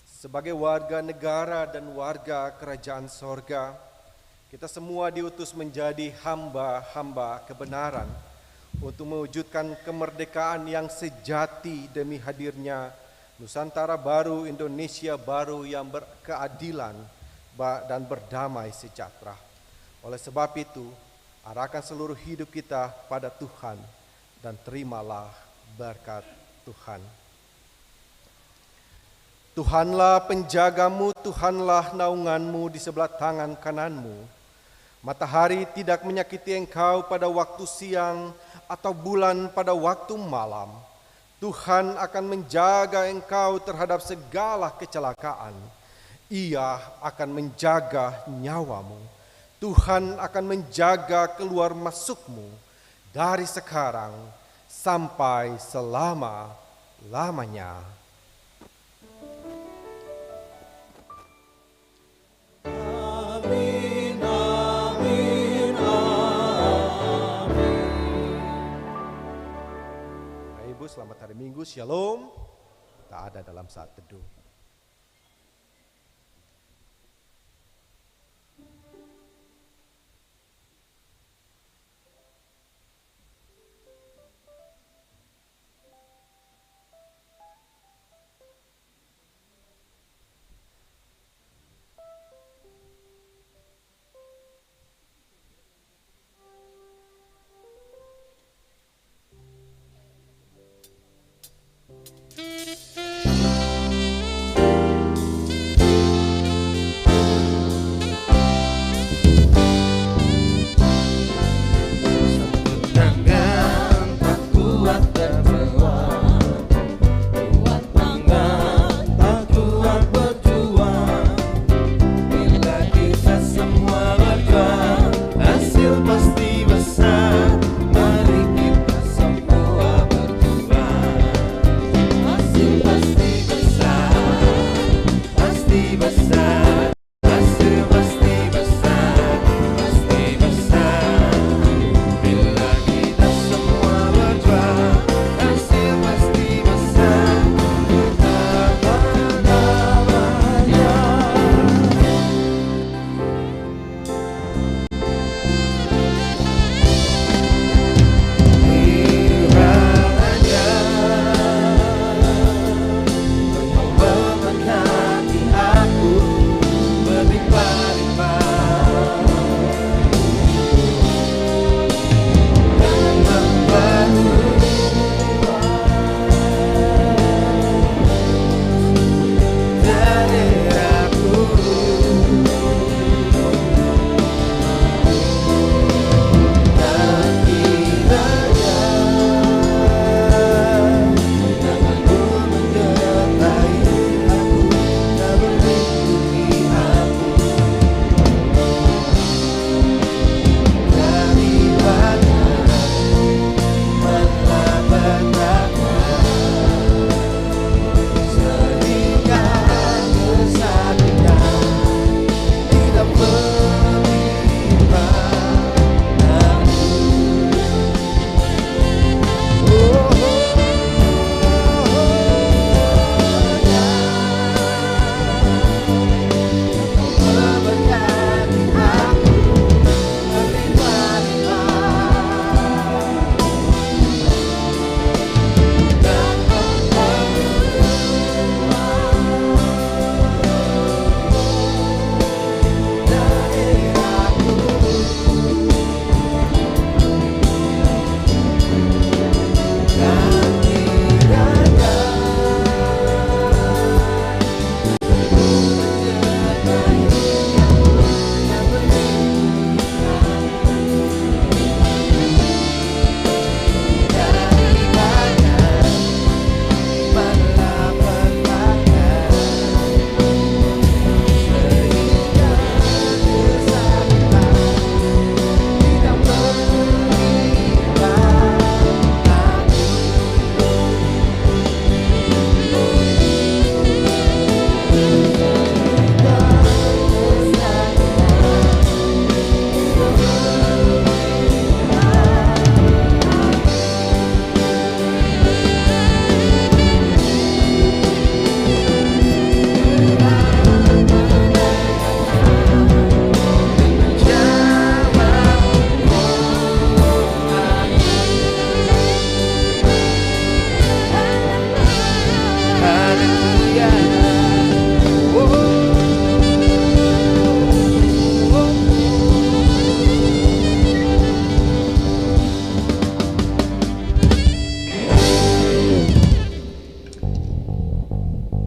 sebagai warga negara dan warga kerajaan sorga, kita semua diutus menjadi hamba-hamba kebenaran untuk mewujudkan kemerdekaan yang sejati demi hadirnya Nusantara baru, Indonesia baru yang berkeadilan dan berdamai sejahtera. Oleh sebab itu, arahkan seluruh hidup kita pada Tuhan dan terimalah berkat Tuhan. Tuhanlah penjagamu, Tuhanlah naunganmu di sebelah tangan kananmu. Matahari tidak menyakiti engkau pada waktu siang atau bulan pada waktu malam. Tuhan akan menjaga engkau terhadap segala kecelakaan. Ia akan menjaga nyawamu. Tuhan akan menjaga keluar masukmu dari sekarang sampai selama-lamanya. Amin, amin, amin. Bapak Ibu, selamat hari Minggu, Shalom. Tak ada dalam saat teduh.